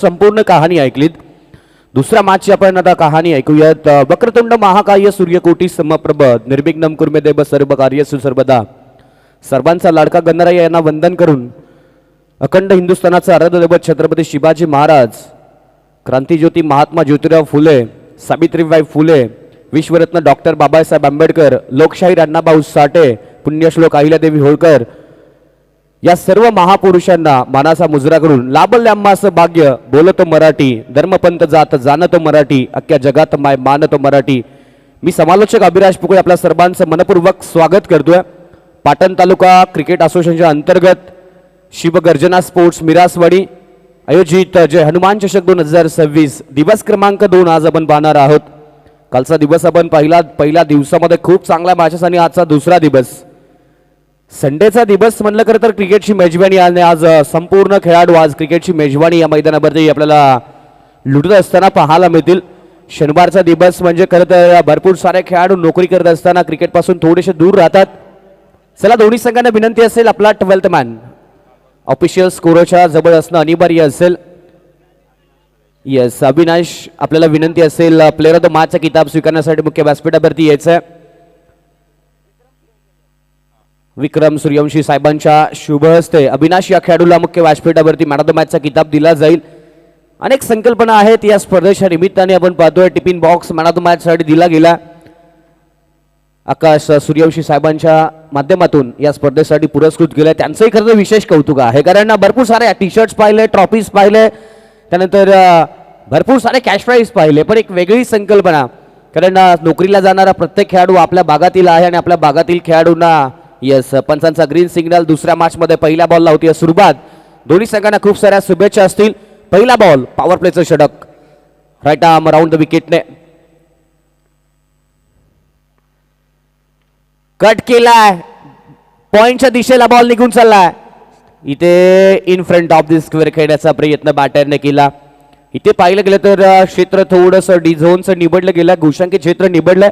संपूर्ण कहाणी ऐकलीत. दुसऱ्या मॅचची आपण आता कहाणी ऐकूयात. वक्रतुंड महाकाय सूर्यकोटी समप्रभ निर्विघ्नं कुर्मे देव सर्व कार्येषु सर्वदा. सर्वांचा लाडका गणराय यांना वंदन करून अखंड हिंदुस्थानाचा आराध्यदैवत छत्रपती शिवाजी महाराज, क्रांतिज्योती महात्मा ज्योतिराव फुले, सावित्रीबाई फुले, विश्वरत्न डॉक्टर बाबासाहेब आंबेडकर, लोकशाहीर अण्णाभाऊ साठे, पुण्यश्लोक अहिल्यादेवी होळकर या सर्व महापुरुषांना मानाचा मुजरा करून लाभले आम्हास भाग्य बोलतो मराठी, धर्मपंथ जात जाणतो मराठी, अख्ख्या जगात माय मानतो मराठी. मी समालोचक अभिराज पुकुळे आपल्या सर्वांचं मनपूर्वक स्वागत करतोय. पाटण तालुका क्रिकेट असोसिएशनच्या अंतर्गत शिवगर्जना स्पोर्ट्स मिरासवाडी आयोजित जय हनुमान चषक 2026 दिवस क्रमांक 2 आज आपण पाहणार आहोत. कालचा दिवस आपण पहिल्या दिवसामध्ये खूप चांगला मॅचेस आणि आजचा दुसरा दिवस संडेचा दिवस म्हणलं खरं तर क्रिकेटची मेजवानी आणि आज संपूर्ण खेळाडू आज क्रिकेटची मेजवानी या मैदानावरती आपल्याला लुटत असताना पाहायला मिळतील. शनिवारचा दिवस म्हणजे खरं तर भरपूर सारे खेळाडू नोकरी करत असताना क्रिकेटपासून थोडेसे दूर राहतात. चला दोन्ही संघांना विनंती असेल आपला 12th मॅन ऑफिशियल स्कोरच्या जवळ असणं अनिवार्य असेल. येस अविनाश, आपल्याला विनंती असेल प्लेअर ऑफ द मॅचचा किताब स्वीकारण्यासाठी मुख्य व्यासपीठावरती यायचं आहे. विक्रम सूर्यवंशी साहेबांच्या शुभ हस्ते अविनाश या खेळाडूला मुख्य व्यासपीठावरती मॅन ऑफ द मॅचचा किताब दिला जाईल. अनेक संकल्पना आहेत या स्पर्धेच्या निमित्ताने आपण पाहतोय. Tiffin box man of the match साठी दिला गेला. आकाश सूर्यवंशी साहेबांच्या माध्यमातून या स्पर्धेसाठी पुरस्कृत केलं. त्यांचंही खरं विशेष कौतुक आहे, कारण भरपूर सारे टी शर्ट्स पाहिले, ट्रॉफीज पाहिले, त्यानंतर भरपूर सारे कॅश प्राईज पाहिले, पण एक वेगळी संकल्पना, कारण नोकरीला जाणारा प्रत्येक खेळाडू आपल्या भागातील आहे आणि आपल्या भागातील खेळाडूंना येस पंचांचा ग्रीन सिग्नल. दुसऱ्या मॅचमध्ये पहिल्या बॉलला होती सुरुवात. दोन्ही संघांना खूप साऱ्या शुभेच्छा असतील. पहिला बॉल पॉवर प्लेचं षटक राईट आर्म राऊंड द विकेटने कट केलाय. पॉइंटच्या दिशेला बॉल निघून चाललाय. इथे in front of the square खेळण्याचा प्रयत्न बॅटरने केला. इथे पाहिलं गेलं तर क्षेत्र थोडंसं डी झोनचं निवडलं गेलं, घोषांकित क्षेत्र निवडलंय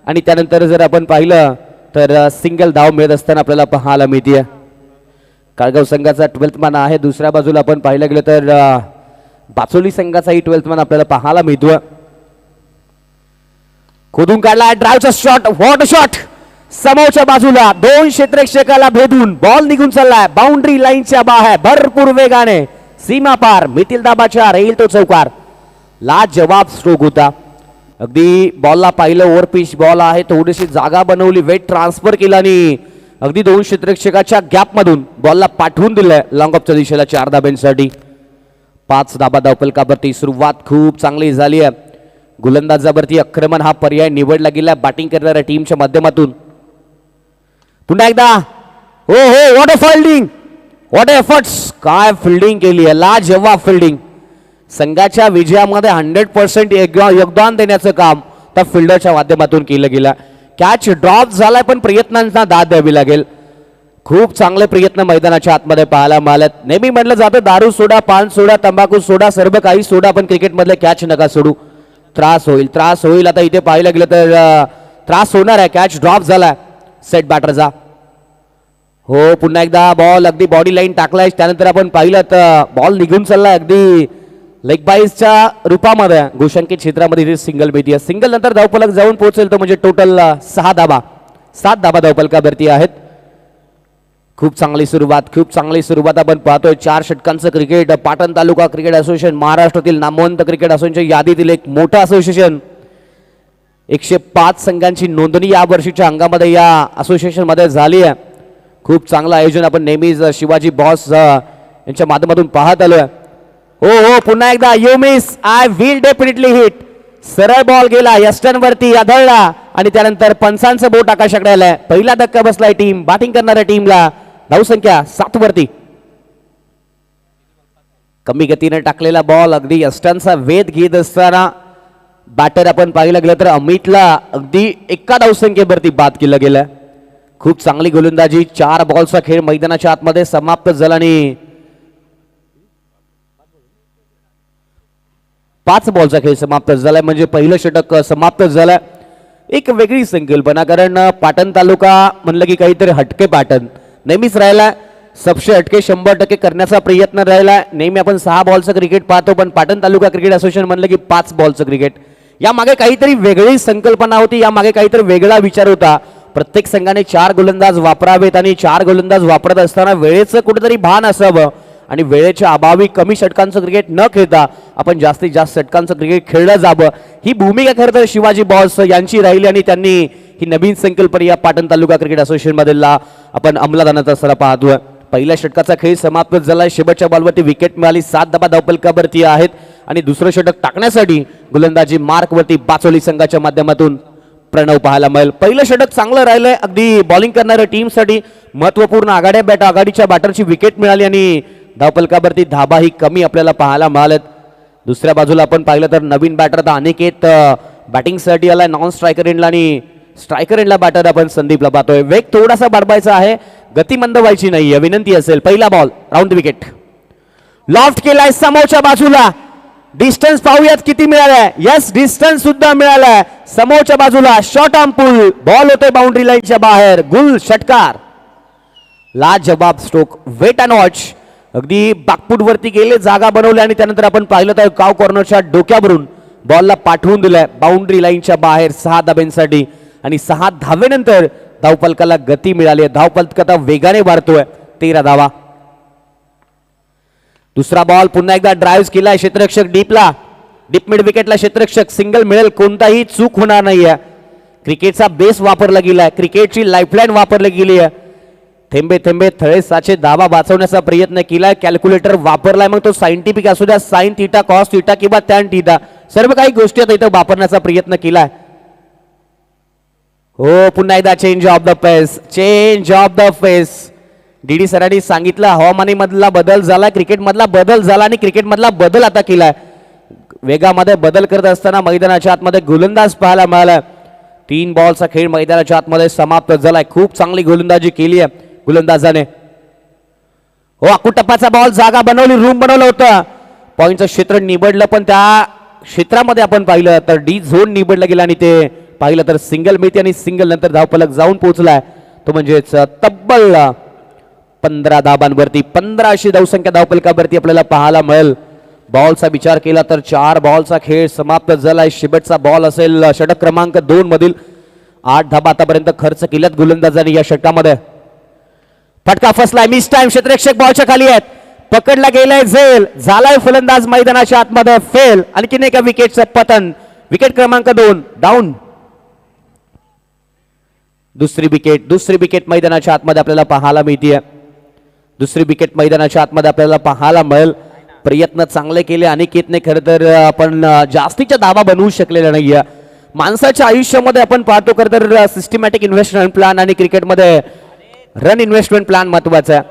आणि त्यानंतर जर आपण पाहिलं तर सिंगल धाव मिळत असताना आपल्याला पाहायला मिळते. काळगाव संघाचा 12th मॅन आहे. दुसऱ्या बाजूला आपण पाहिलं गेलं तर बाचोली संघाचाही 12th मॅन आपल्याला पाहायला मिळतोय. खोदून काढला ड्राईव्हचा शॉट. What shot! समोरच्या बाजूला दोन क्षेत्ररक्षकाला भेदून बॉल निघून चाललाय बाउंड्री लाईनच्या बाहेर भरपूर वेगाने सीमा पार. मिथिल दाबाच्या राहील तो चौकार. लाजवाब स्ट्रोक होता. अगदी बॉलला पाहिलं ओव्हर पिच बॉल आहे, थोडीशी जागा बनवली, वेट ट्रान्सफर केला आणि अगदी दोन क्षेत्ररक्षकाच्या गॅप मधून बॉलला पाठवून दिलंय लॉंग ऑफच्या दिशेला 4 धाब्यांसाठी. 5 धाबा धावफलकावरती सुरुवात खूप चांगली झाली आहे. गोलंदाजावरती आक्रमण हा पर्याय निवडला गेला बॅटिंग करणाऱ्या टीमच्या माध्यमातून. पुन्हा एकदा हो हो what a fielding, what a efforts, काय फिल्डिंग केली आहे, लाजवाब फिल्डिंग. संघाच्या विजयामध्ये 100% योगदान देण्याचं काम त्या फिल्डरच्या माध्यमातून केलं गेलं. कॅच ड्रॉप झालाय पण प्रयत्नांना दाद द्यावी लागेल. खूप चांगले प्रयत्न मैदानाच्या आतमध्ये पाहायला मिळालेत. नेहमी म्हटलं जातं दारू सोडा, पान सोडा, तंबाखू सोडा, सर्व काही सोडा, पण क्रिकेटमधले कॅच नका सोडू. त्रास होईल, त्रास होईल. आता इथे पाहिलं गेलं तर त्रास होणार आहे. कॅच ड्रॉप झालाय सेट बॅटरचा. हो पुन्हा एकदा बॉल अगदी बॉडी लाईन टाकलाय. त्यानंतर आपण पाहिलं तर बॉल निघून चाललाय अगदी लेग बाईसच्या रूपामध्ये घोषांकित क्षेत्रामध्ये सिंगल मिळते. सिंगल नंतर धावफलक जाऊन पोहोचेल तो म्हणजे टोटल 7 धाबा धावफलकावरती आहेत. खूप चांगली सुरुवात आपण पाहतोय. 4 षटकांचं क्रिकेट. पाटण तालुका क्रिकेट असोसिएशन महाराष्ट्रातील नामवंत क्रिकेट असोसिएशनच्या यादीतील एक मोठं असोसिएशन. 105 संघांची नोंदणी या वर्षीच्या अंगामध्ये या असोसिएशन मध्ये झाली आहे. खूप चांगलं आयोजन आपण नेहमीच शिवाजी बॉस यांच्या माध्यमातून पाहत आलोय. हो हो पुन्हा एकदा you miss, I will definitely hit. सरळ बॉल गेला यस्टनवरती, आदळला आणि त्यानंतर पंचांचं बोट आकाशाकडे आलंय. पहिला धक्का बसलाय टीम बॅटिंग करणाऱ्या टीमला. धावसंख्या 7 वरती. कमी गतीने टाकलेला बॉल अगदी यस्टनचा वेध घेत असताना बॅटर आपण पाहिलं गेलं तर अमितला अगदी एका धावसंख्येवरती बाद केलं गेलं. खूप चांगली गोलंदाजी. 4 बॉलचा खेळ मैदानाच्या आतमध्ये समाप्त झाला आणि 5 बॉलचा खेळ समाप्त झालाय म्हणजे पहिलं षटक समाप्त झालंय. एक वेगळी संकल्पना, कारण पाटण तालुका म्हणलं की काहीतरी हटके पॅटर्न नेहमीच राहिला. सबषटके 100% करण्याचा प्रयत्न राहिला. नेहमी आपण 6 बॉलचं क्रिकेट पाहतो, पण पाटण तालुका क्रिकेट असोसिएशन म्हणलं की 5 बॉलचं क्रिकेट. या मागे काहीतरी वेगळी संकल्पना होती, या मागे काहीतरी वेगळा विचार होता. प्रत्येक संघाने 4 गोलंदाज वापरावेत आणि 4 गोलंदाज वापरत असताना वेळेचं कुठेतरी भान असावं आणि वेळेच्या अभावी कमी षटकांचं क्रिकेट न खेळता आपण जास्तीत जास्त षटकांचं क्रिकेट खेळलं जावं, ही भूमिका खरं तर शिवाजी बॉस यांची राहिली आणि त्यांनी ही नवीन संकल्पना या पाटण तालुका क्रिकेट असोसिएशन मधला आपण अंमलात आणत असताना पाहतोय. पहिल्या षटकाचा खेळ समाप्त झाला. शेवटच्या बॉलवरती विकेट मिळाली. 7 धाबा धावफलकावरती आहेत आणि दुसरं षटक टाकण्यासाठी गोलंदाजी मार्कवरती बाचोली संघाच्या माध्यमातून प्रणव पाहायला मिळेल. पहिलं षटक चांगलं राहिलंय. अगदी बॉलिंग करणाऱ्या टीमसाठी महत्वपूर्ण आघाडीच्या बॅटरची विकेट मिळाली आणि धावफलकावरती धाबा ही कमी आपल्याला पाहायला मिळालेत. दुसऱ्या बाजूला आपण पाहिलं तर नवीन बॅटर आता अनिकेत बॅटिंगसाठी आलाय नॉन स्ट्रायकर एंडला आणि स्ट्रायकर एंडला बॅटर आपण संदीपला पाहतोय. वेग थोडासा वाढवायचा आहे, गती मंद व्हायची नाहीये, विनंती असेल. पहिला बॉल राऊंड विकेट लॉफ्ट केलाय समोरच्या बाजूला. डिस्टन्स पाहूयात किती मिळालाय. यस, डिस्टन्स सुद्धा मिळालाय समोरच्या बाजूला. शॉर्ट आर्म पुल बॉल होतोय बाउंड्री लाईनच्या बाहेर. गुल षटकार. लाजवाब स्ट्रोक. Weight and watch. अगदी बाकपूट वरती गेले, जागा बनवली आणि त्यानंतर आपण पाहिलं तर काव कॉर्नरच्या डोक्यावरून बॉलला पाठवून दिलाय बाउंड्री लाईनच्या बाहेर 6 धाब्यांसाठी आणि 6 धावेनंतर धावफलकाला गती मिळाली. धावफलक आता वेगाने वाढतोय. 13 धावा. दुसरा बॉल पुन्हा एकदा ड्राइव्ह केलाय क्षेत्ररक्षक डीपला. डीप मिड विकेटला क्षेत्ररक्षक. सिंगल मिळेल, कोणताही चूक होणार नाहीये. क्रिकेटचा बेस वापरला गेलाय, क्रिकेटची लाईफलाईन वापरली गेली आहे. थेंबे थेंबे थळे साचे धावा वाचवण्याचा प्रयत्न केलाय. कॅल्क्युलेटर वापरलाय, मग तो सायंटिफिक असू द्या, साइन थीटा, कॉस थीटा किंवा टॅन थीटा, सर्व काही गोष्टी आता इथं वापरण्याचा प्रयत्न केलाय. हो, पुन्हा एकदा change of the pace. Change of the pace. DD सरांनी सांगितलं हवामानी मधला बदल झाला, क्रिकेट मधला बदल झाला आणि क्रिकेट मधला बदल आता केलाय. वेगामध्ये बदल करत असताना मैदानाच्या आतमध्ये गोलंदाज पाहायला मिळाला. 3 बॉलचा खेळ मैदानाच्या आतमध्ये समाप्त झालाय. खूप चांगली गोलंदाजी केली आहे गोलंदाजाने. हो, अकुटप्पाचा बॉल, जागा बनवली, रूम बनवलं होतं. पॉईंटचं क्षेत्र निवडलं, पण त्या क्षेत्रामध्ये आपण पाहिलं तर डी झोन निवडलं गेलं आणि ते पाहिलं तर सिंगल मिळते आणि सिंगल नंतर धावफलक जाऊन पोहोचलाय तो म्हणजेच तब्बल 15 धाबांवरती. 15 अशी धावसंख्या धावफलकावरती आपल्याला पाहायला मिळेल. बॉलचा विचार केला तर 4 बॉलचा खेळ समाप्त झालाय. शेवटचा बॉल असेल षटक क्रमांक 2 मधील. 8 धाबा आतापर्यंत खर्च केल्यात गोलंदाजांनी या षटकामध्ये. फटका फसलाय, मिस टाइम. क्षेत्ररक्षक बॉलच्या खाली आहेत, पकडला गेलाय झेल. झालाय फलंदाज मैदानाच्या आतमध्ये फेल. आणखीन एका विकेटचं पतन. विकेट क्रमांक 2 डाऊन. दुसरी विकेट मैदानाच्या आतमध्ये आपल्याला पाहायला मिळते. दुसरी विकेट मैदानाच्या आतमध्ये आपल्याला पाहायला मिळेल. प्रयत्न चांगले केले अनिकेतने. खरं तर आपण जास्तीच्या धावा बनवू शकलेल्या नाहीये. माणसाच्या आयुष्यामध्ये आपण पाहतो खरं तर सिस्टमॅटिक इन्व्हेस्टमेंट प्लॅन आणि क्रिकेटमध्ये रन इन्व्हेस्टमेंट प्लॅन महत्वाचा आहे.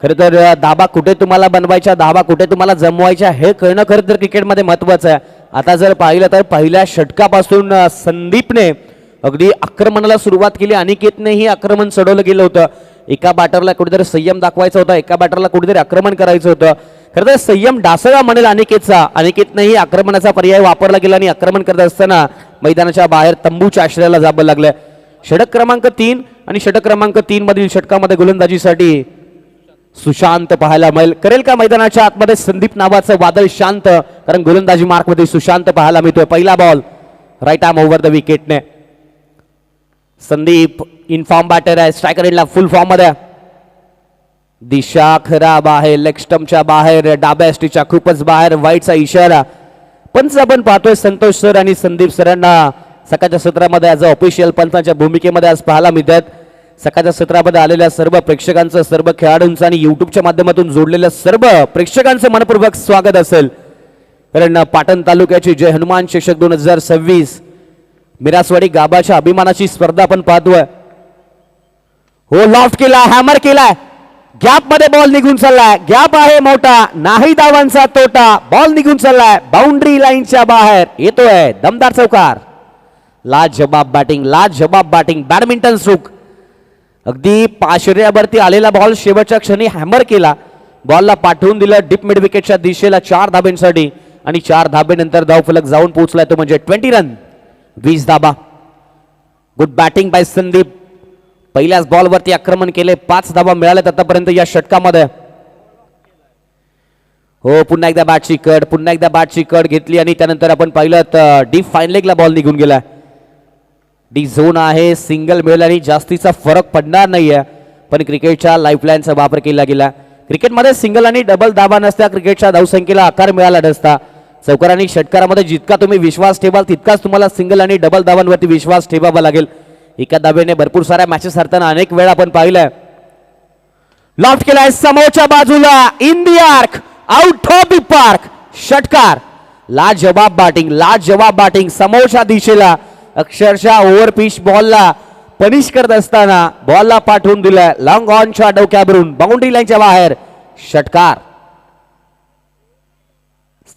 खरं तर धाबा कुठे तुम्हाला बनवायच्या, धाबा कुठे तुम्हाला जमवायच्या हे कळणं खरं तर क्रिकेटमध्ये महत्वाचं आहे. आता जर पाहिलं तर पहिल्या षटकापासून संदीपने अगदी आक्रमणाला सुरुवात केली. अनिकेतनेही आक्रमण चढवलं गेलं होतं. एका बॅटरला कुठेतरी संयम दाखवायचा होता, एका बॅटरला कुठेतरी आक्रमण करायचं होतं. खरं तर संयम डासळा म्हणेल अनिकेतचा. अनिकेतनेही आक्रमणाचा पर्याय वापरला गेला आणि आक्रमण करत असताना मैदानाच्या बाहेर तंबूच्या आश्रयाला जावं लागलं. षटक क्रमांक 3 आणि षटक क्रमांक 3 मधील षटकामध्ये गोलंदाजीसाठी सुशांत पाहायला मिळेल. करेल का मैदानाच्या आतमध्ये संदीप नावाचं वादळ शांत, कारण गोलंदाजी मार्कमध्ये सुशांत पाहायला मिळतोय. पहिला ball right arm over the विकेटने. संदीप इन फॉर्म बॅटर आहे, स्ट्रायकर एंडला फुल फॉर्म मध्ये. दिशा खराब आहे, लेग स्टंपच्या बाहेर, डाव्या स्टीच्या खूपच बाहेर, वाईटचा इशारा. पंच आपण पाहतोय संतोष सर आणि संदीप सरांना सकाळच्या सत्रामध्ये ॲज अ ऑफिशियल पंचांच्या भूमिकेमध्ये आज पाहायला मिळतात. सकाळच्या सत्रामध्ये आलेल्या सर्व प्रेक्षकांचं, सर्व खेळाडूंचं आणि युट्यूबच्या माध्यमातून जोडलेल्या सर्व प्रेक्षकांचं मनपूर्वक स्वागत असेल. कारण पाटण तालुक्याची जय हनुमान चषक 2026 मिरासवाडी गाभाच्या अभिमानाची स्पर्धा आपण पाहतोय. हो, लॉफ्ट केला, हॅमर केलाय, गॅप मध्ये बॉल निघून चाललाय. गॅप आहे मोठा, नाही धावांचा तोटा. बॉल निघून चाललाय बाउंड्री लाईनच्या बाहेर. येतोय दमदार चौकार. लाजवाब बॅटिंग, बॅडमिंटन स्ट्रोक. अगदी पाशर्यावरती आलेला बॉल शेवटच्या क्षणी हॅमर केला, बॉलला पाठवून दिलं डीप मिड विकेटच्या दिशेला 4 धाब्यांसाठी आणि 4 धाबेनंतर धावफलक जाऊन पोहोचलाय तो म्हणजे 20 रन, 20 धाबा. Good batting by Sandeep. पहिल्याच बॉलवरती आक्रमण केले, 5 धावा मिळाल्यात आतापर्यंत या षटकामध्ये. हो, पुन्हा एकदा बॅटची कट घेतली आणि त्यानंतर आपण पाहिलं डीप फाईन लेगला बॉल निघून गेला. डी झोन आहे, सिंगल मिळेल आणि जास्तीचा फरक पडणार नाहीये, पण क्रिकेटच्या लाईफलाईनचा वापर केला गेला. क्रिकेटमध्ये सिंगल आणि डबल धावा नसत्या, क्रिकेटच्या धावसंख्येला आकार मिळाला नसता. चौकार आणि षटकारामध्ये जितका तुम्ही विश्वास ठेवाल तितकाच तुम्हाला सिंगल आणि डबल धावांवरती विश्वास ठेवावा लागेल. एका धावेने भरपूर साऱ्या मॅचेस हरताना अनेक वेळा आपण पाहिलंय. लॉफ्ट केलाय समोरच्या बाजूला, in the arc, out of the park, षटकार. लाजवाब बॅटिंग समोरच्या दिशेला अक्षरशः ओव्हर पिच बॉलला पनिश करत असताना बॉलला पाठवून दिलाय लॉंग ऑनच्या डोक्यावरून बाउंड्री लाईनच्या बाहेर, षटकार.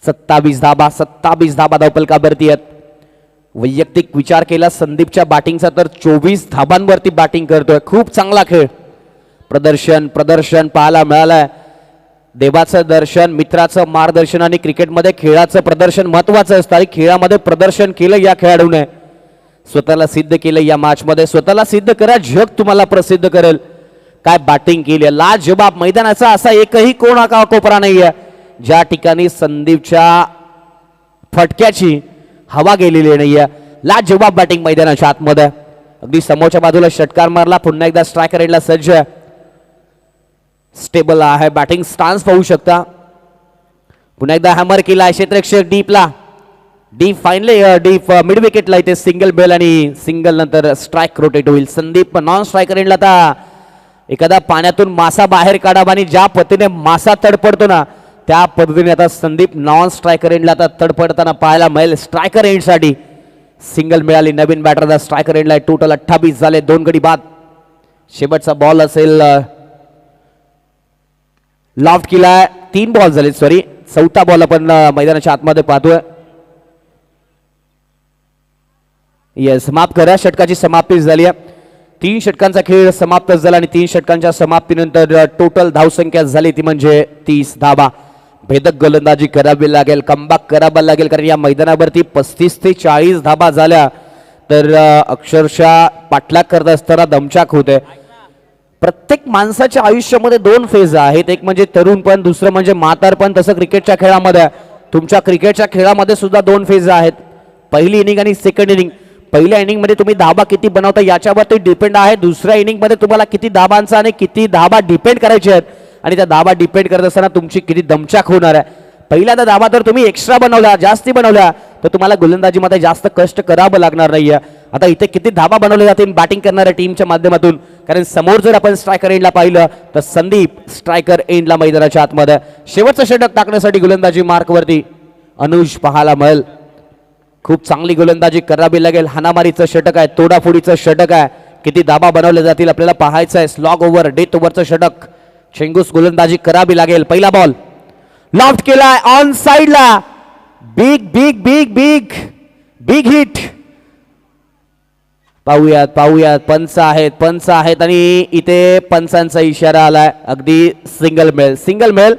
27 धाबा धावपलकावरती आहेत. वैयक्तिक विचार केला संदीपच्या बॅटिंगचा तर 24 धाबांवरती बॅटिंग करतोय. खूप चांगला खेळ, प्रदर्शन पाहायला मिळालंय. देवाचं दर्शन, मित्राचं मार्गदर्शन आणि क्रिकेटमध्ये खेळाचं प्रदर्शन महत्वाचं असतं आणि खेळामध्ये प्रदर्शन केलं या खेळाडूने. स्वतःला सिद्ध केलं या मॅच मध्ये. स्वतःला सिद्ध करा, जग तुम्हाला प्रसिद्ध करेल. काय बॅटिंग केली, लाजवाब. मैदानाचा असा एकही कोपरा नाहीये ज्या ठिकाणी संदीपच्या फटक्याची हवा गेलेली नाहीये. लाजवाब बॅटिंग मैदानाच्या आतमध्ये. अगदी समोरच्या बाजूला षटकार मारला, पुन्हा एकदा स्ट्रायकर एंडला सज्ज. स्टेबल आहे, बॅटिंग स्टान्स पाहू शकता. पुन्हा एकदा हॅमर केला क्षेत्ररक्षक डीपला, डीप मिड विकेटला. इथे सिंगल बेल आणि सिंगल नंतर स्ट्राइक रोटेट होईल. संदीप नॉन स्ट्रायकर एंडला आता एखादा पाण्यातून मासा बाहेर काढावा आणि ज्या पद्धतीने मासा तडपडतो ना त्या पद्धतीने आता संदीप नॉन स्ट्रायकर एंडला आता तडपडताना पाहायला मिळेल. स्ट्रायकर एंड साठी सिंगल मिळाली नवीन बॅटरला. स्ट्रायकर एंडला टोटल 28 झाले, 2 गडी बाद. शेवटचा बॉल असेल, लॉफ्ट केला. 3 बॉल झाले, सॉरी 4था बॉल आपण मैदानाच्या आतमध्ये पाहतोय. येस, माफ करा, षटकाची समाप्ती झाली आहे. 3 षटकांचा खेळ समाप्त झाला आणि 3 षटकांच्या समाप्तीनंतर टोटल धावसंख्या झाली ती म्हणजे 30 धावा. भेदक गोलंदाजी करावी लागेल, कमबॅक करावा लागेल, कारण या मैदानावरती 35 ते 40 धावा झाल्या तर अक्षरशः पाठलाग करत असताना दमछाक होते. प्रत्येक माणसाच्या आयुष्यामध्ये 2 फेज आहेत, एक म्हणजे तरुणपण, दुसरं म्हणजे म्हातारपण. तसं क्रिकेटच्या खेळामध्ये, तुमच्या क्रिकेटच्या खेळामध्ये सुद्धा 2 फेज आहेत, पहिली इनिंग आणि सेकंड इनिंग. पहिल्या इनिंग मध्ये तुम्ही धाबा किती बनवता याच्यावरती डिपेंड आहे. दुसऱ्या इनिंग मध्ये तुम्हाला किती धाबांचा आणि किती धाबा डिपेंड करायचे आहेत आणि त्या धाबा डिपेंड करत असताना तुमची किती दमछाक होणार आहे. पहिल्यांदा धाबा तर तुम्ही एक्स्ट्रा बनवल्या, जास्ती बनवल्या तर तुम्हाला गोलंदाजीमध्ये जास्त कष्ट करावं लागणार नाहीये. आता इथे किती धाबा बनवले जातील बॅटिंग करणाऱ्या टीमच्या माध्यमातून, कारण समोर जर आपण स्ट्रायकर एंडला पाहिलं तर संदीप स्ट्रायकर एंडला मैदानाच्या आतमध्ये. शेवटचं षटक टाकण्यासाठी गोलंदाजी मार्कवरती अनुज पाहायला मिळेल. खूप चांगली गोलंदाजी करावी लागेल. हानामारीचं षटक आहे, तोडाफोडीचं षटक आहे. किती धाबा बनवले जातील आपल्याला पाहायचं आहे. स्लॉग ओव्हर, डेथ ओव्हरचं षटक, चेंगूस गोलंदाजी करावी लागेल. पहिला बॉल लॉफ्ट केलाय ऑन साइडला, big big big big big hit. पाहूयात पंच आहेत आणि इथे पंचांचा इशारा आलाय. अगदी सिंगल मिळेल.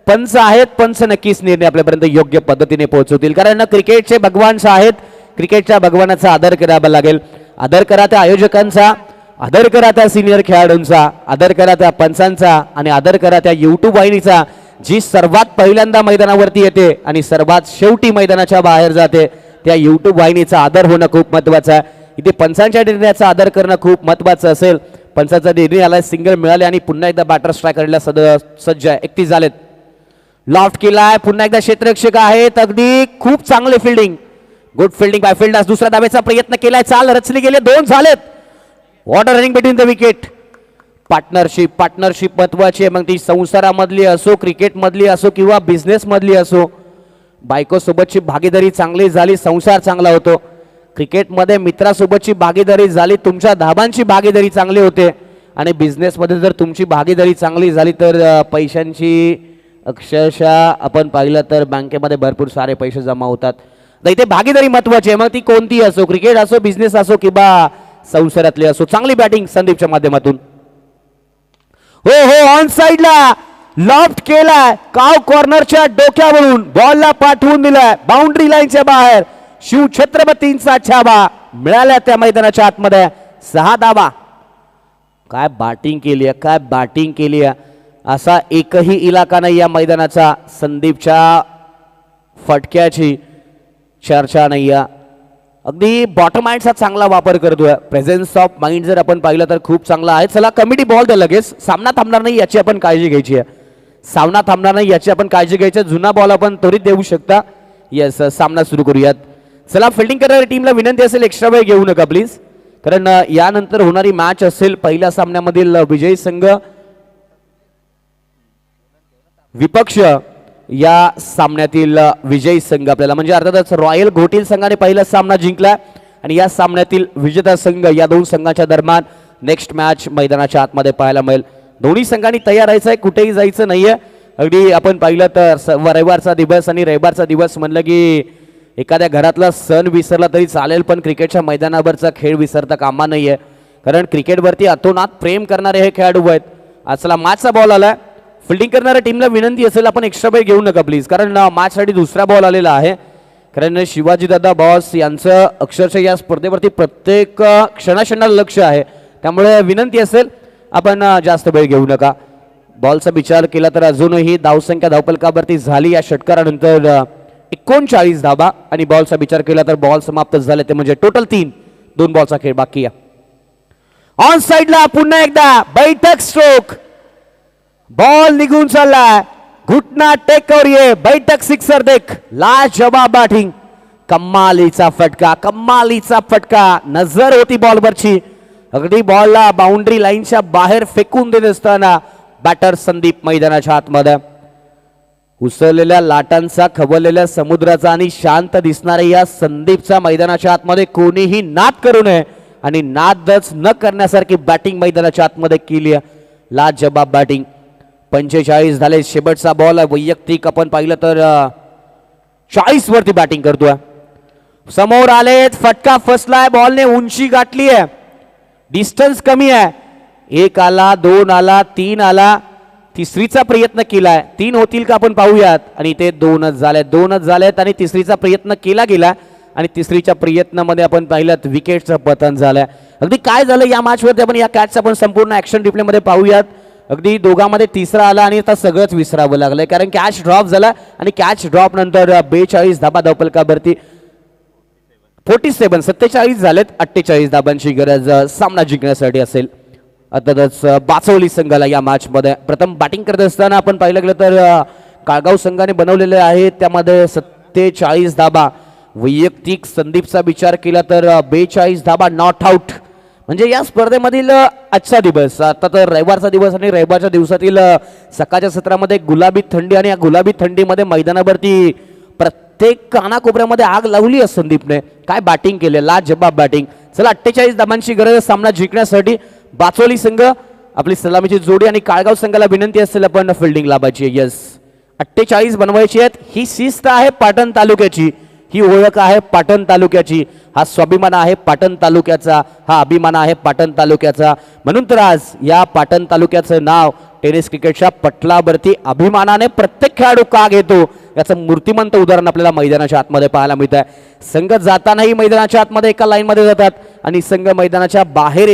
पंच आहेत, पंच नक्कीच निर्णय आपल्यापर्यंत योग्य पद्धतीने पोहोचवतील, कारण क्रिकेटचे भगवान आहेत. क्रिकेटच्या भगवानाचा आदर करावा लागेल. आदर करा त्या आयोजकांचा, आदर करा त्या सिनियर खेळाडूंचा, आदर करा त्या पंचांचा आणि आदर करा त्या युट्यूब वाहिनीचा जी सर्वात पहिल्यांदा मैदानावरती येते आणि सर्वात शेवटी मैदानाच्या बाहेर जाते. त्या युट्यूब वाहिनीचा आदर होणं खूप महत्वाचं आहे. इथे पंचांच्या निर्णयाचा आदर करणं खूप महत्वाचं असेल. पंचाचा निर्णय आलाय, सिंगल मिळाले आणि पुन्हा एकदा बॅटर स्ट्रायकरला सज्ज आहे. 31 झालेत. लॉफ्ट केलाय, पुन्हा एकदा क्षेत्ररक्षक आहेत. अगदी खूप चांगले fielding, good fielding by fielders. दुसऱ्या धावेचा प्रयत्न केलाय, चाल रचली गेले, 2 झालेत. What a running between the wicket. Partnership महत्वाची आहे, मग ती संसारामधली असो, क्रिकेट मधली असो किंवा बिझनेस मधली असो. बायको सोबतची भागीदारी चांगली झाली, संसार चांगला होतो. क्रिकेटमध्ये मित्रासोबतची भागीदारी झाली, तुमच्या धाबांची भागीदारी चांगली होते. आणि बिझनेसमध्ये जर तुमची भागीदारी चांगली झाली तर पैशांची अक्षरशः आपण पाहिलं तर बँकेमध्ये भरपूर सारे पैसे जमा होतात. तर इथे भागीदारी महत्वाची आहे, मग ती कोणती असो, क्रिकेट असो, बिझनेस असो किंवा संसारातली असो. चांगली बॅटिंग संदीपच्या माध्यमातून. हो ऑन साइडला लॉफ्ट केलाय, काव कॉर्नरच्या डोक्यावरून बॉलला पाठवून दिलाय बाउंड्री लाईनच्या बाहेर. शिव छत्रपतींचा छाबा मिळाल्या त्या मैदानाच्या आतमध्ये. 6 धावा. काय बॅटिंग केली आहे, काय बॅटिंग केली आहे. असा एकही इलाका नाही या मैदानाचा संदीपच्या फटक्याची चर्चा नाही आहे. अगदी बॉटम माइंडचा चांगला वापर करतोय. प्रेझेन्स ऑफ माइंड जर आपण पाहिलं तर खूप चांगला आहे. चला कमिटी बॉल द्या लगेच. सामना थांबणार नाही याची आपण काळजी घ्यायची आहे. सामना थांबणार नाही याची आपण काळजी घ्यायची. जुना बॉल आपण त्वरित देऊ शकता. येस, सामना सुरू करूयात. चला फिल्डिंग करणाऱ्या टीमला विनंती असेल एक्स्ट्रा वेळ घेऊ नका प्लीज, कारण यानंतर होणारी मॅच असेल पहिल्या सामन्यामधील विजयी संघ विपक्ष या सामन्यातील विजयी संघ आपल्याला म्हणजे अर्थातच रॉयल घोटील संघाने पहिला सामना जिंकला आणि या सामन्यातील विजेता संघ या दोन संघाच्या दरम्यान नेक्स्ट मॅच मैदानाच्या आतमध्ये पाहायला मिळेल. दोन्ही संघांनी तयार राहायचं आहे, कुठेही जायचं नाहीये. अगदी आपण पाहिलं तर रविवारचा दिवस आणि रविवारचा दिवस म्हणलं की एखाद्या घरातला सण विसरला तरी चालेल, पण क्रिकेटच्या मैदानावरचा खेळ विसरता कामा नाहीये, कारण क्रिकेटवरती अतोनात प्रेम करणारे हे खेळाडू आहेत. आजला मॅचचा बॉल आलाय. फिल्डिंग करणाऱ्या टीमला विनंती असेल आपण एक्स्ट्रा वेळ घेऊ नका प्लीज, कारण मॅचसाठी दुसरा बॉल आलेला आहे. कारण शिवाजीदादा बॉस यांचं अक्षरशः या स्पर्धेवरती प्रत्येक क्षणाक्षणाला लक्ष आहे, त्यामुळे विनंती असेल आपण जास्त वेळ घेऊ नका. बॉलचा विचार केला तर अजूनही धावसंख्या धावपलकावरती झाली या षटकारानंतर 39 धाबा आणि बॉलचा विचार केला तर बॉल समाप्त झाले ते म्हणजे टोटल 2 बॉलचा खेळ बाकी आहे. ऑन साइडला पुन्हा एकदा बैठक स्ट्रोक, बॉल निघून चाललाय, घुटना टेकवर ये, बैठक सिक्सर देख, लाजवाब बॅटिंग, कमालीचा फटका, कमालीचा फटका. नजर होती बॉलवरची, अगदी बॉलला बाउंड्री लाईनच्या बाहेर फेकून देत असताना बॅटर संदीप मैदानाच्या आतमध्ये. उसळलेल्या लाटांचा, खवळलेल्या समुद्राचा आणि शांत दिसणाऱ्या या संदीपचा मैदानाच्या आतमध्ये कोणीही नाद करू नये आणि नादच न करण्यासारखी बॅटिंग मैदानाच्या आतमध्ये केली आहे. लाजवाब बॅटिंग. 45 झाले, शेवटचा बॉल वैयक्तिक आपण पाहिलं तर 40 वरती बॅटिंग करतोय. समोर आलेत, फटका फसलाय, बॉलने उंची गाठली आहे, डिस्टन्स कमी आहे. 1 आला, 2 आला, 3 आला, तिसरीचा प्रयत्न केलाय. 3 होतील का आपण पाहूयात आणि ते 2च झालेत आणि तिसरीचा प्रयत्न केला गेला आणि तिसरीच्या प्रयत्नामध्ये आपण पाहिलं विकेटचं पतन झालंय. अगदी काय झालं या मॅचवरती आपण या कॅचचं आपण संपूर्ण ऍक्शन रिप्लेमध्ये पाहूयात. अगदी दोघांमध्ये तिसरा आला आणि आता सगळंच विसरावं लागलंय, कारण कॅच ड्रॉप झाला आणि कॅच ड्रॉप नंतर 42 धाबा धावपलकावरती 47 झालेत. 48 धाबांची गरज सामना जिंकण्यासाठी असेल. अर्थातच बाचवली संघाला या मॅच मध्ये प्रथम बॅटिंग करत असताना आपण पाहिलं गेलं तर काळगाव संघाने बनवलेले आहेत त्यामध्ये 47 धाबा. वैयक्तिक संदीपचा विचार केला तर 42 धाबा नॉट आउट. म्हणजे या स्पर्धेमधील आजचा दिवस, आता तर रविवारचा दिवस आणि रविवारच्या दिवसातील सकाळच्या सत्रामध्ये गुलाबी थंडी आणि या गुलाबी थंडीमध्ये मैदानावरती प्रत्येक कानाकोपऱ्यामध्ये आग लावली आहे संदीपने. काय बॅटिंग केले, लाजवाब बॅटिंग. चला 48 धाबांची गरज सामना जिंकण्यासाठी. बाचोली संघ आपली सलामीची जोडी आणि काळगाव संघाला विनंती असेल आपण फिल्डिंग लाभायची. येस, 48 बनवायची आहेत. ही शिस्त आहे पाटण तालुक्याची, ही ओळख आहे पाटण तालुक्याची, हा स्वाभिमान आहे पाटण तालुक्याचा, हा अभिमान आहे पाटण तालुक्याचा. म्हणून तर आज या पाटण तालुक्याचं नाव टेनिस क्रिकेटच्या पटलावरती अभिमानाने प्रत्येक खेळाडू का घेतो याचं मूर्तिमंत उदाहरण आपल्याला मैदानाच्या आतमध्ये पाहायला मिळत आहे. संघ जातानाही मैदानाच्या आतमध्ये एका लाईनमध्ये जातात आणि संघ मैदानाच्या बाहेर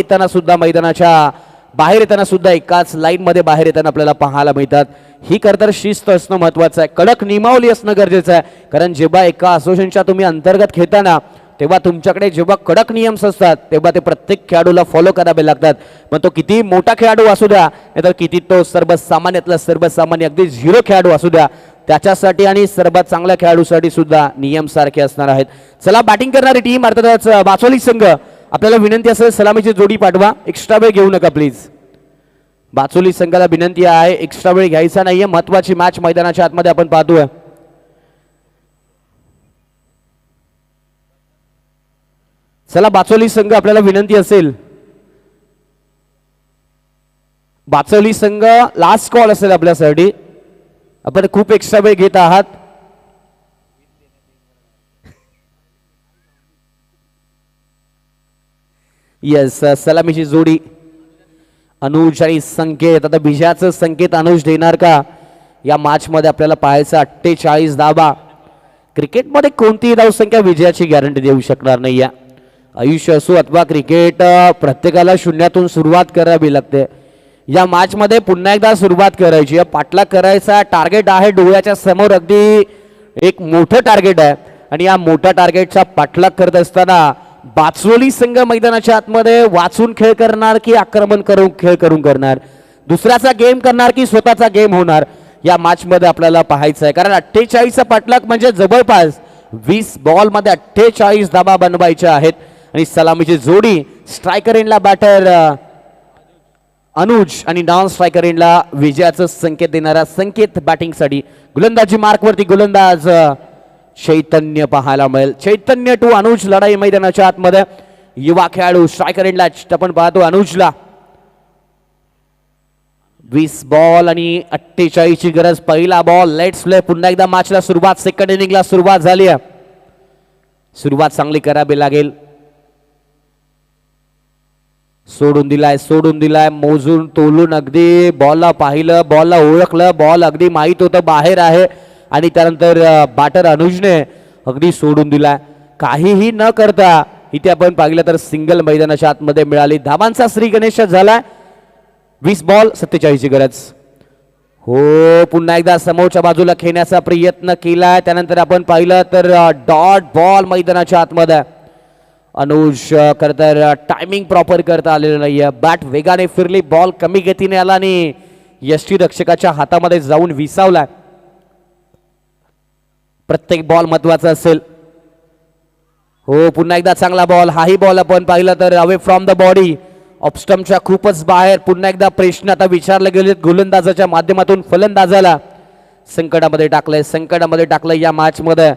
येताना सुद्धा एकाच लाईनमध्ये बाहेर येताना आपल्याला पाहायला मिळतात. ही खरंतर शिस्त असणं महत्वाचं आहे, कडक नियमावली असणं गरजेचं आहे. कारण जेव्हा एका असोसिएशनच्या तुम्ही अंतर्गत खेळताना तेव्हा तुमच्याकडे जेव्हा कडक नियम्स असतात तेव्हा ते प्रत्येक खेळाडूला फॉलो करावे लागतात. मग तो किती मोठा खेळाडू असू द्या नाहीतर किती तो सर्वसामान्यातला सर्वसामान्य अगदी 0 खेळाडू असू द्या, त्याच्यासाठी आणि सर्वात चांगल्या खेळाडूसाठी सुद्धा नियम सारखे असणार आहेत. चला बॅटिंग करणारी टीम अर्थातच बाचोली संघ, आपल्याला विनंती असेल सलामीची जोडी पाठवा, एक्स्ट्रा वेळ घेऊ नका प्लीज. बाचोली संघाला विनंती आहे, एक्स्ट्रा वेळ घ्यायचा नाहीये, महत्वाची मॅच मैदानाच्या आतमध्ये आपण पाहतोय. चला बाचोली संघ, आपल्याला विनंती असेल, बाचोली संघ लास्ट कॉल असेल आपल्यासाठी, आपण खूप एक्स्ट्रा वेळ घेत आहात. येस, सलामीची जोडी अनुज आणि संकेत. आता बिजाचं संकेत अनुज देणार का या मॅच मध्ये आपल्याला पाहायचं. 48 धाबा. क्रिकेटमध्ये कोणतीही धावसंख्या विजयाची गॅरंटी देऊ शकणार नाही. आयुष्य असो अथवा क्रिकेट, प्रत्येकाला शून्यातून सुरुवात करावी लागते. या मॅच मध्ये पुन्हा एकदा सुरुवात करायची आहे, पाठलाग करायचा टार्गेट आहे डोळ्याच्या समोर, अगदी एक मोठं टार्गेट आहे आणि या मोठ्या टार्गेटचा पाठलाग करत असताना बाचोली संघ मैदानाच्या आतमध्ये वाचून खेळ करणार की आक्रमण करून खेळ करून करणार, दुसऱ्याचा गेम करणार की स्वतःचा गेम होणार, या मॅच मध्ये आपल्याला पाहायचं आहे. कारण 48चा पाठलाग म्हणजे जवळपास 20 बॉल मध्ये 48 धाबा बनवायच्या आहेत आणि सलामीची जोडी स्ट्रायकर एंडला बॅटर अनुज आणि नॉन स्ट्रायकर एंडला विजयाचं संकेत देणारा संकेत बॅटिंगसाठी. गोलंदाजी मार्कवरती गोलंदाज चैतन्य पाहायला मिळेल. चैतन्य टू अनुज लढाई मैदानाच्या आतमध्ये युवा खेळाडू स्ट्रायकर एंडला आपण पाहतो अनुजला. 20 बॉल आणि 48 ची गरज. पहिला बॉल लेट्स प्ले. पुन्हा एकदा मॅचला सुरुवात, सेकंड इनिंगला सुरुवात झाली आहे. सुरुवात चांगली करावी लागेल. सोडून दिलाय मोजून तोलून, अगदी बॉलला पाहिलं, बॉलला ओळखलं, बॉल अगदी माहित होतं बाहेर आहे आणि त्यानंतर बॅटर अनुजने अगदी सोडून दिलाय. काहीही न करता इथे आपण पाहिलं तर सिंगल मैदानाच्या आतमध्ये मिळाली. धावांचा श्री गणेश झालाय. 20 बॉल 47 ची गरज. हो, पुन्हा एकदा समोरच्या बाजूला खेळण्याचा प्रयत्न केलाय. त्यानंतर आपण पाहिलं तर डॉट बॉल मैदानाच्या आतमध्ये. अनुज खरतर टायमिंग प्रॉपर करता आलेलं नाहीये. बॅट वेगाने फिरली, बॉल कमी गतीने आला आणि यष्टीरक्षकाच्या हातामध्ये जाऊन विसावलाय. प्रत्येक बॉल महत्वाचा असेल. हो, पुन्हा एकदा चांगला बॉल. हाही बॉल आपण पाहिलं तर अवे फ्रॉम द बॉडी, ऑफस्टम्पच्या खूपच बाहेर. पुन्हा एकदा प्रश्न आता विचारले गेले गोलंदाजाच्या माध्यमातून फलंदाजाला. संकटामध्ये टाकलंय या मॅच मध्ये.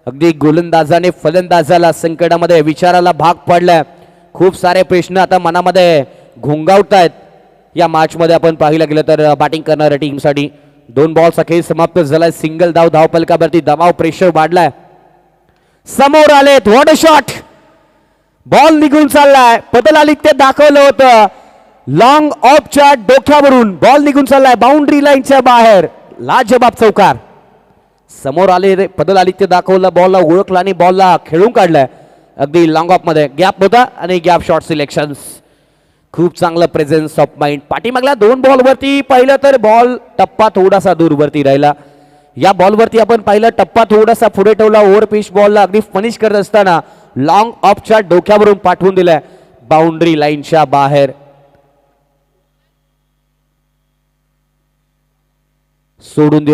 अगदी गोलंदाजाने फलंदाजाला संकटामध्ये विचाराला भाग पडलाय. खूप सारे प्रश्न आता मनामध्ये घोंगावतायत. या मॅच मध्ये आपण पाहिलं गेलं तर बॅटिंग करणाऱ्या टीमसाठी 2 बॉलचा खेळ समाप्त झालाय. सिंगल धावपलकावरती दबाव, प्रेशर वाढलाय. समोर आलेत. What a shot. बॉल निघून चाललाय. बदल आली ते दाखवलं होतं. लॉंग ऑफच्या डोक्यावरून बॉल निघून चाललाय बाउंड्री लाईनच्या बाहेर. लाजबाब चौकार. समोर आले, बदल आली ते दाखवलं, बॉलला ओळखला आणि बॉलला खेळून काढलाय. अगदी लॉंग ऑफ मध्ये गॅप होता आणि गॅप शॉट सिलेक्शन. खूप चांगलं प्रेझेन्स ऑफ माइंड. पाठीमागल्या 2 बॉलवरती पाहिलं तर बॉल टप्पा थोडासा दूरवरती राहिला. या बॉलवरती आपण पाहिलं टप्पा थोडासा पुढे ठेवला. ओव्हर पिच बॉलला अगदी फिनिश करत असताना लॉंग ऑफच्या डोक्यावरून पाठवून दिलाय बाउंड्री लाईनच्या बाहेर. सोडून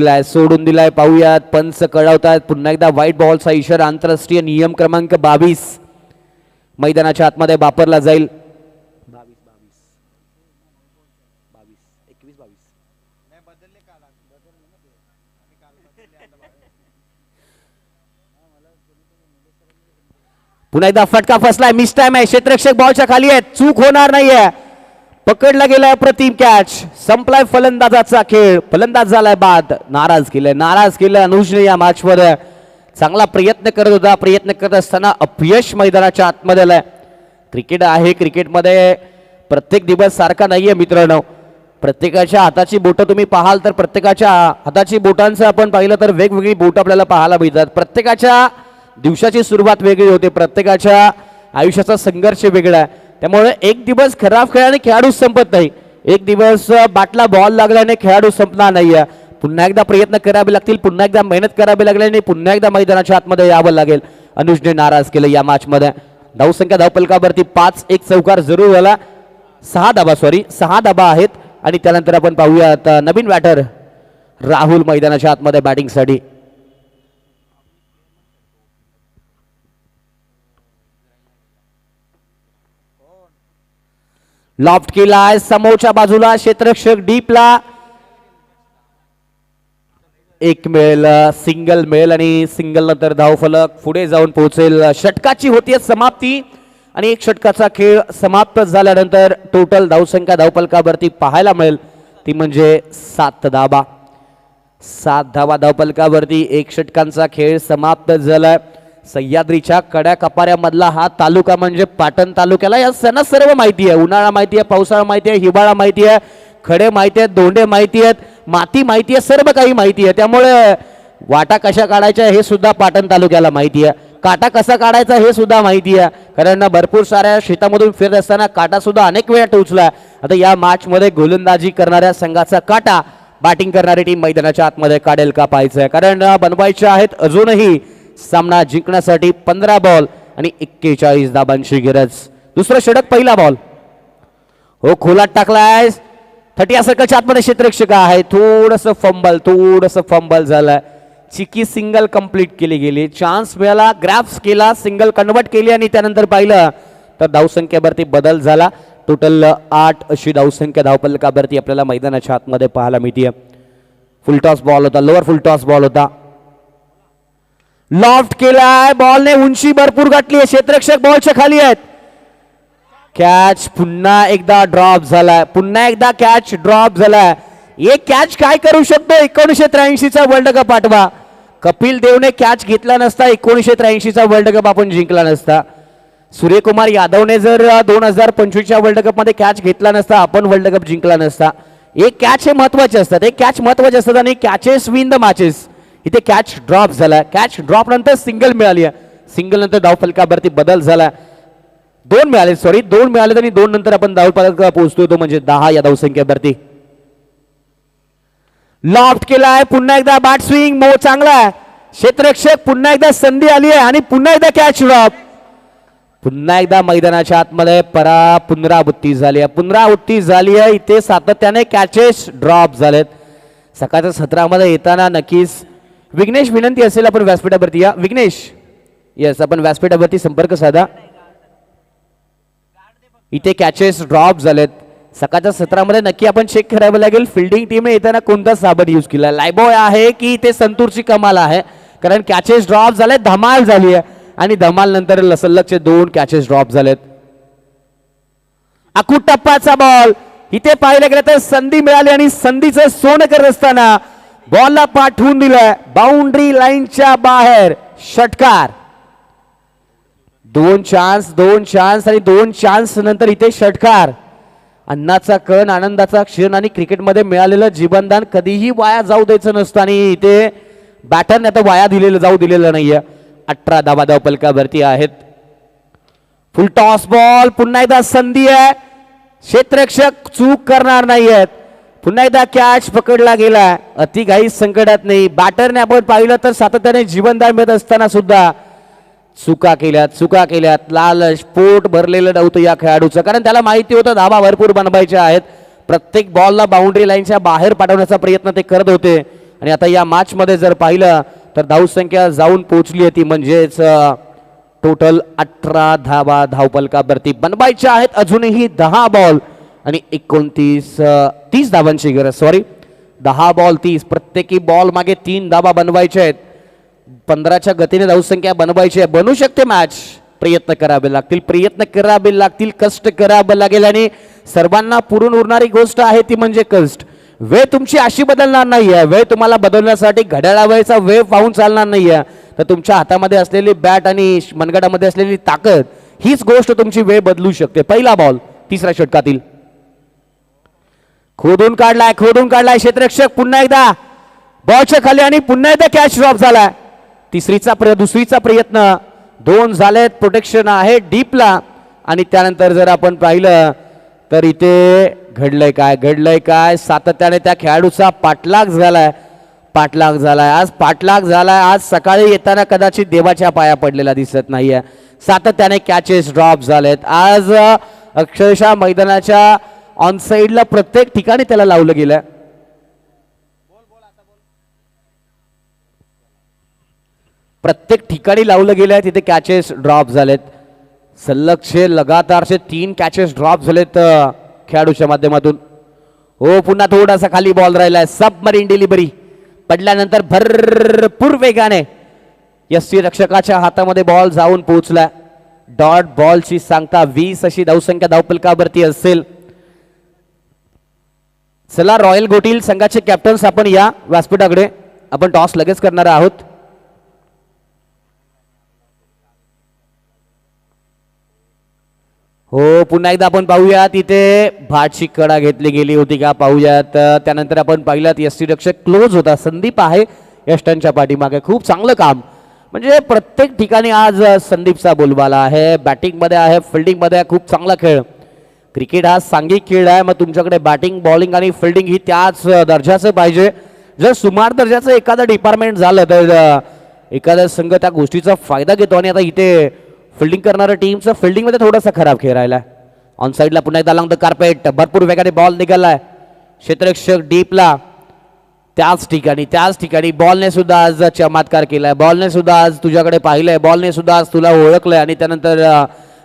दिलाय. पाहूयात पंच कळवतात. पुन्हा एकदा व्हाईट बॉलचा इशारा. आंतरराष्ट्रीय नियम क्रमांक 22 मैदानाच्या आतमध्ये वापरला जाईल. 21-22 पुन्हा एकदा फटका फसलाय. मिस टाइम आहे. क्षेत्ररक्षक बॉलच्या खाली आहे. चूक होणार नाहीये. पकडला गेलाय प्रतिम कॅच. संपलाय फलंदाजाचा खेळ. फलंदाज झालाय बाद. नाराज केलं अनुजने या मॅच मध्ये. चांगला प्रयत्न करत असताना अपयश मैदानाच्या आतमध्ये आलाय. क्रिकेट आहे, क्रिकेटमध्ये प्रत्येक दिवस सारखा नाहीये मित्रांनो. प्रत्येकाच्या हाताची बोटं तुम्ही पाहाल तर प्रत्येकाच्या हाताची बोटांचं आपण पाहिलं तर वेगवेगळी बोट आपल्याला पाहायला मिळतात. प्रत्येकाच्या दिवसाची सुरुवात वेगळी होते. प्रत्येकाच्या आयुष्याचा संघर्ष वेगळा आहे. त्यामुळे एक दिवस खराब खेळाने खेळाडू संपत नाही. एक दिवस बॅटला बॉल लागल्याने खेळाडू संपणार नाहीये. पुन्हा एकदा प्रयत्न करावे लागतील. पुन्हा एकदा मेहनत करावी लागल्याने पुन्हा एकदा मैदानाच्या आतमध्ये यावं लागेल. अनुजने नाराज केलं या मॅच मध्ये. धावसंख्या धावपलकावरती 5-1 चौकार जरूर झाला. 6 धाबा आहेत. आणि त्यानंतर आपण पाहूयात नवीन बॅटर राहुल मैदानाच्या आतमध्ये बॅटिंगसाठी. लॉफ्ट केलाय समोरच्या बाजूला. क्षेत्ररक्षक डीपला. एक मिळेल, सिंगल मिळेल आणि सिंगल नंतर धावफलक पुढे जाऊन पोहोचेल. षटकाची होतीये समाप्ती आणि एक षटकाचा खेळ समाप्त झाल्यानंतर टोटल धावसंख्या धावपलकावरती पाहायला मिळेल ती म्हणजे 7 धाबा. 7 धावा धावपलकावरती. एक षटकांचा खेळ समाप्त झालाय. सह्याद्रीच्या कडा कपाऱ्यामधला हा तालुका म्हणजे पाटण तालुक्याला या सणा सर्व माहिती आहे. उन्हाळा माहिती आहे, पावसाळा माहिती आहे, हिवाळा माहिती आहे, खडे माहिती आहेत, दोंडे माहिती आहेत, माती माहिती आहे, सर्व काही माहिती आहे. त्यामुळे वाटा कशा काढायच्या हे सुद्धा पाटण तालुक्याला माहिती आहे. काटा कसा काढायचा हे सुद्धा माहिती आहे, कारण भरपूर साऱ्या शेतामधून फिरत असताना काटा सुद्धा अनेक वेळा टोचला. आता या मॅच मध्ये गोलंदाजी करणाऱ्या संघाचा काटा बॅटिंग करणारी टीम मैदानाच्या आतमध्ये काढेल का पाहायचंय, कारण बनवायचे आहेत अजूनही सामना जिंकण्यासाठी 15 बॉल आणि 41 धाबांची गरज. दुसरं षटक, पहिला बॉल हो खोलात टाकलाय 30 सर्कलच्या आतमध्ये क्षेत्ररक्षक आहे. थोडस फंबल झालाय. चिकी सिंगल कंप्लीट केली गेली, चान्स मिळाला, ग्रॅफ्स केला, सिंगल कन्वर्ट केली आणि त्यानंतर पाहिलं तर धावसंख्येवरती बदल झाला. टोटल 8 अशी धावसंख्या धावफलकावरती आपल्याला मैदानाच्या आतमध्ये पाहायला मिळते. फुलटॉस बॉल होता, लोअर फुलटॉस बॉल होता, लॉफ्ट केलाय, बॉलने उंची भरपूर गाठली आहे, क्षेत्ररक्षक बॉलच्या खाली आहेत. कॅच पुन्हा एकदा ड्रॉप झालाय, पुन्हा एकदा कॅच ड्रॉप झालाय. एक कॅच काय करू शकतो 1983चा वर्ल्ड कप आठवा. कपिल देवने कॅच घेतला नसता 1983चा वर्ल्ड कप आपण जिंकला नसता. सूर्यकुमार यादवने जर 2025च्या वर्ल्ड कप मध्ये कॅच घेतला नसता आपण वर्ल्ड कप जिंकला नसता. एक कॅच हे महत्वाचे असतात, एक कॅच महत्वाचे असतात आणि कॅचेस विन द मॅचेस. इथे कॅच ड्रॉप झाला, कॅच ड्रॉप नंतर सिंगल मिळाली, सिंगल नंतर धावफलकावरती बदल झाला. दोन मिळाले आणि 2 नंतर आपण धावफलकावर पोहोचतोय तो म्हणजे 10 या धावसंख्येवरती. लॉफ्ट केलाय, पुन्हा एकदा बॅट स्विंग चांगला आहे, क्षेत्ररक्षक पुन्हा एकदा संधी आली आहे आणि पुन्हा एकदा कॅच ड्रॉप. पुन्हा एकदा मैदानाच्या आतमध्ये पुनरावृत्ती झाली आहे. इथे सातत्याने कॅचेस ड्रॉप झालेत. सकाळच्या सत्रामध्ये येताना नक्कीच विघ्नेश विनंती असेल आपण व्यासपीठावरती या. विघ्नेश, येस आपण व्यासपीठावरती संपर्क साधा. इथे कॅचेस ड्रॉप झालेत. सकाळच्या सत्रामध्ये नक्की आपण चेक करावं लागेल फिल्डिंग टीमने येताना कोणता साबण यूज केला, लायबॉय आहे की ते संतूरची कमाल आहे, कारण कॅचेस ड्रॉप झाले, धमाल झाली आहे आणि धमाल नंतर सलगचे 2 कॅचेस ड्रॉप झालेत. अकूट टप्प्याचा बॉल, इथे पाहिलं गेलं तर संधी मिळाली आणि संधीचं सोनं करत असताना बॉलला पाठवून दिलं बाउंड्री लाईनच्या बाहेर. षटकार, 2 चान्स आणि 2 चान्स नंतर इथे षटकार. अन्नाचा कण, आनंदाचा क्षण आणि क्रिकेटमध्ये मिळालेलं जीवनदान कधीही वाया जाऊ द्यायचं नसतं आणि इथे बॅटरने आता वाया जाऊ दिलेलं नाहीये. 18 धावा धावफलकावरती आहेत. फुल टॉस बॉल, पुन्हा एकदा संधी आहे, क्षेत्ररक्षक चूक करणार नाहीयेत. पुन्हा एकदा कॅच पकडला गेला, अति घाई संकटात नाही. बॅटरने आपण पाहिलं तर सातत्याने जीवनदान मिळत असताना सुद्धा चुका केल्यात. लालच पोट भरलेलं नव्हतं या खेळाडूचं, कारण त्याला माहिती होतं धावा भरपूर बनवायच्या आहेत. प्रत्येक बॉलला बाउंड्री लाईनच्या बाहेर पाठवण्याचा प्रयत्न ते करत होते आणि आता या मॅच मध्ये जर पाहिलं तर धावसंख्या जाऊन पोहोचली होती, म्हणजेच टोटल 18 धावा धावफलकावरती बनवायच्या आहेत. अजूनही 10 बॉल आणि 30 धावांची गरज. 10 बॉल 30, प्रत्येकी बॉल मागे 3 धावा बनवायच्या आहेत. 15च्या गतीने धावसंख्या बनवायची आहे. बनू शकते मॅच, प्रयत्न करावे लागतील, कष्ट करावे लागेल आणि सर्वांना पुरून उरणारी गोष्ट आहे ती म्हणजे कष्ट. वेळ तुमची अशी बदलणार नाहीये, वेळ तुम्हाला बदलण्यासाठी घड्याळावरचा वेळ पाहून चालणार नाहीये, तर तुमच्या हातामध्ये असलेली बॅट आणि मनगटामध्ये असलेली ताकद हीच गोष्ट तुमची वेळ बदलू शकते. पहिला बॉल 3ऱ्या षटकातील, खोदून काढलाय क्षेत्ररक्षक, पुन्हा एकदा बॉलच्या खाली आणि पुन्हा एकदा कॅच ड्रॉप झालाय. दुसरीचा प्रयत्न, 2 झालेत. प्रोटेक्शन आहे डीपला आणि त्यानंतर जर आपण पाहिलं तर इथे घडलंय काय, सातत्याने त्या खेळाडूचा पाठलाग झालाय. आज सकाळी येताना कदाचित देवाच्या पाया पडलेला दिसत नाहीये. सातत्याने कॅचेस ड्रॉप झालेत. आज अक्षरशः मैदानाच्या ऑन साइडला प्रत्येक ठिकाणी त्याला लावलं गेलं. तिथे कॅचेस ड्रॉप झालेत. लगातारचे 3 कॅचेस ड्रॉप झालेत खेळाडूच्या माध्यमातून. हो, पुन्हा थोडासा खाली बॉल राहिलाय. सबमरीन डिलिव्हरी पडल्यानंतर भरपूर वेगाने यष्टी रक्षकाच्या हातामध्ये बॉल जाऊन पोहोचला. डॉट बॉलची सांगता 20 अशी धावसंख्या धावफलकावरती असेल. चला, रॉयल गोटील संघाचे कॅप्टन्स आपण या व्यासपीठाकडे. आपण टॉस लगेच करणार आहोत. हो, पुन्हा एकदा आपण पाहूयात इथे भाटची कडा घेतली गेली होती का पाहूयात. त्यानंतर आपण पाहिलात यष्टी रक्षक क्लोज होता. संदीप आहे यष्टांच्या पाठीमागे, खूप चांगलं काम. म्हणजे प्रत्येक ठिकाणी आज संदीपचा बोलबाला आहे. बॅटिंग मध्ये आहे, फिल्डिंग मध्ये आहे. खूप चांगला खेळ. क्रिकेट हा सांघिक खेळ आहे. मग तुमच्याकडे बॅटिंग, बॉलिंग आणि फिल्डिंग ही त्याच दर्जाचं पाहिजे. जर सुमार दर्जाचं एखादं डिपार्टमेंट झालं तर एखादा संघ त्या गोष्टीचा फायदा घेतो. आणि आता इथे फिल्डिंग करणाऱ्या टीमचं फिल्डिंगमध्ये थोडासा खराब खेळ राहिला. ऑन साईडला पुन्हा एकदा लॉंग द कार्पेट, भरपूर वेगाने बॉल निघालाय क्षेत्ररक्षक डीपला. त्याच ठिकाणी बॉलने सुद्धा आज चमत्कार केलाय. बॉलने सुद्धा आज तुझ्याकडे पाहिलंय. बॉलने सुद्धा आज तुला ओळखलंय आणि त्यानंतर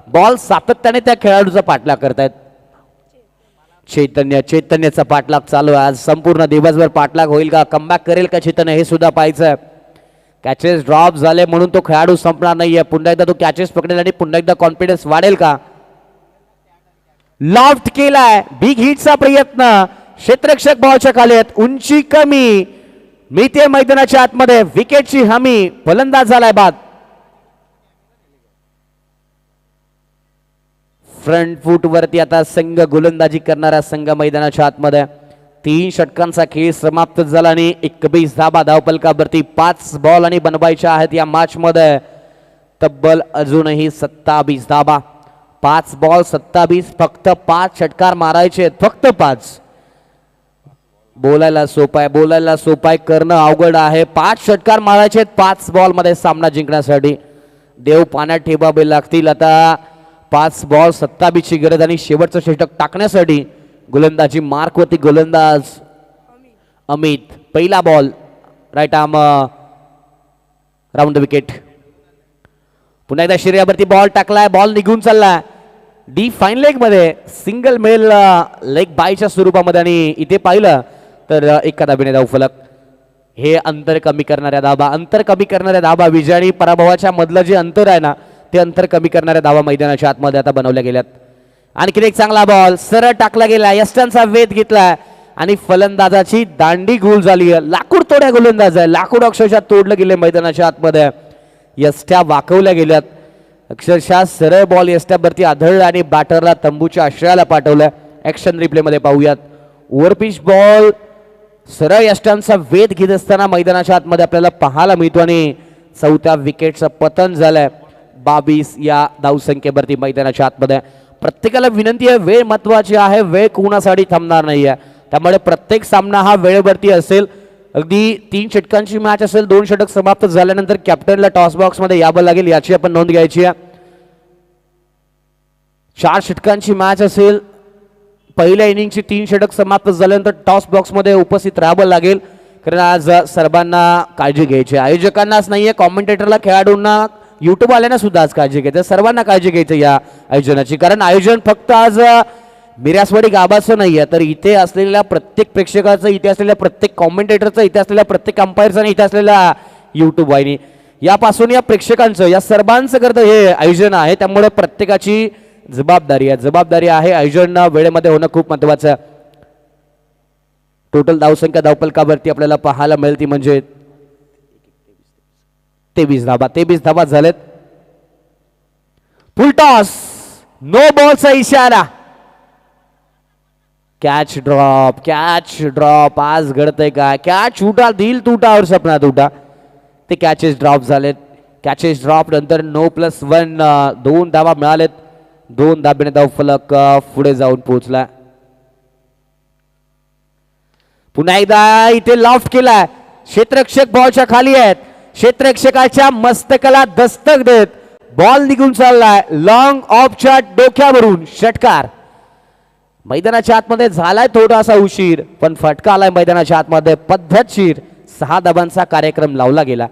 बॉल सातत्याने त्या खेळाडूचा पाठलाग करतायत. चैतन्याचा पाठलाग चालू आहे. आज संपूर्ण दिवसभर पाठलाग होईल का, कमबॅक करेल का चैतन्य, हे सुद्धा पाहायचंय. कॅचेस ड्रॉप झाले म्हणून तो खेळाडू संपणार नाहीये. पुन्हा एकदा तो कॅचेस पकडेल आणि पुन्हा एकदा कॉन्फिडन्स वाढेल का. लॉफ्ट केलाय, बिग हिटचा प्रयत्न. क्षेत्ररक्षक बॉलच्या खाली आहेत, उंची कमी. मिते मैदानाच्या आतमध्ये विकेटची हमी. फलंदाज झालाय बाद. फ्रंट फूट वरती आता संघ गोलंदाजी करणारा संघ मैदानाच्या आतमध्ये. 3 षटकांचा खेळ समाप्त झाला आणि 21 धाबा धावपलकावरती. 5 बॉल आणि बनवायच्या आहेत या मॅच मध्ये. तब्बल अजूनही 27 धाबा. 5 बॉल 27, फक्त 5 षटकार मारायचे आहेत, फक्त 5. बोलायला सोपाय करणं अवघड आहे. 5 षटकार मारायचे आहेत 5 बॉल मध्ये सामना जिंकण्यासाठी. देव पाण्यात ठेवावे लागतील. आता 5 बॉल 27 ची गरज आणि शेवटचं षटक टाकण्यासाठी गोलंदाजी मार्कवरती गोलंदाज अमित. पहिला ball right arm round the wicket. पुन्हा एकदा शरीरावरती बॉल टाकलाय, बॉल निघून चाललाय डी फाईन लेग मध्ये. सिंगल मेल लेग बायच्या स्वरूपामध्ये. आणि इथे पाहिलं तर एका धाबेने धावफलक. हे अंतर कमी करणाऱ्या धाबा विजय आणि पराभवाच्या मधलं जे अंतर आहे ना, ते अंतर कमी करणाऱ्या धावा मैदानाच्या आतमध्ये आता बनवल्या गेल्यात. आणखी एक चांगला बॉल सरळ टाकला गेला, यष्टांचा वेध घेतलाय आणि फलंदाजाची दांडी गोल झाली. लाकूड तोड्या गोलंदाज आहे, लाकूड अक्षरशः तोडलं गेले मैदानाच्या आतमध्ये. यष्ट्या वाकवल्या गेल्यात अक्षरशः. सरळ बॉल यष्ट्यावरती आढळला आणि बॅटरला तंबूच्या आश्रयाला पाठवलं. ऍक्शन रिप्ले मध्ये पाहूयात. ओव्हरपिच बॉल सरळ यष्ट्यांचा वेध घेत असताना मैदानाच्या आतमध्ये आपल्याला पाहायला मिळतो आणि 4थ्या विकेटचं पतन झालंय. 22 या धावसंख्येवरती मैदानाच्या आतमध्ये. प्रत्येकाला विनंती आहे, वेळ महत्वाची आहे, वेळ कोणासाठी थांबणार नाहीये. त्यामुळे प्रत्येक सामना हा वेळेवरती असेल. अगदी 3 षटकांची मॅच असेल, 2 षटक समाप्त झाल्यानंतर कॅप्टनला टॉस बॉक्स मध्ये यावं लागेल, याची आपण नोंद घ्यायची आहे. 4 षटकांची मॅच असेल, पहिल्या इनिंगची 3 षटक समाप्त झाल्यानंतर टॉस बॉक्स मध्ये उपस्थित राहावं लागेल. कारण आज सर्वांना काळजी घ्यायची, आयोजकांनाच नाहीये, कॉमेंटेटरला, खेळाडूंना, युट्यूब वाल्यांना सुद्धा आज काळजी घ्यायची. सर्वांना काळजी घ्यायची या आयोजनाची. कारण आयोजन फक्त आज मिरासवाडी गाभाचं नाहीये, तर इथे असलेल्या प्रत्येक प्रेक्षकाचं, इथे असलेल्या प्रत्येक कॉमेंटेटरचं, इथे असलेल्या प्रत्येक अंपायरचं आणि इथे असलेल्या युट्यूब वाहिनी यापासून या प्रेक्षकांचं, या सर्वांचं करतं हे आयोजन आहे. त्यामुळे प्रत्येकाची जबाबदारी आहे. आयोजन वेळेमध्ये होणं खूप महत्वाचं आहे. टोटल धावसंख्या धावपलकावरती आपल्याला पाहायला मिळेल ती म्हणजे 23 धाबा झालेत. फुल टॉस, नो बॉलचा इशारा. कॅच ड्रॉप आज घडतंय का. कॅच उठा, दिल टूटा और सपना टूटा. ते कॅचेस ड्रॉप झालेत. कॅचेस ड्रॉप नंतर 9+1 2 धावा मिळालेत. 2 धाब्याने धावफलक पुढे जाऊन पोहोचला. पुन्हा एकदा इथे लॉफ्ट केलाय. क्षेत्ररक्षक बॉलच्या खाली आहेत. क्षेत्ररक्षकाच्या मस्तकाला दस्तक देत बॉल निघून चाललाय. लॉंग ऑफच्या डोक्यावरून षटकार. मैदानाच्या आतमध्ये झालाय थोडासा उशीर, पण फटका आलाय मैदानाच्या आतमध्ये. पद्धतशीर 6 धाबांचा कार्यक्रम लावला गेला.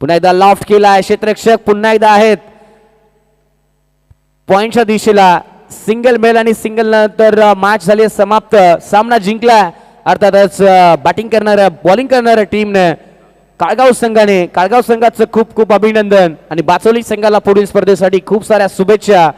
पुन्हा एकदा लॉफ्ट केलाय. क्षेत्ररक्षक पुन्हा एकदा आहेत पॉइंटच्या दिशेला. सिंगल मेल आणि सिंगल नंतर मॅच झाली समाप्त. सामना जिंकला. अर्थातच बॅटिंग करणाऱ्या, बॉलिंग करणाऱ्या टीमने, काळगाव संघाचं खूप खूप अभिनंदन आणि बाचोली संघाला पुढील स्पर्धेसाठी खूप साऱ्या शुभेच्छा.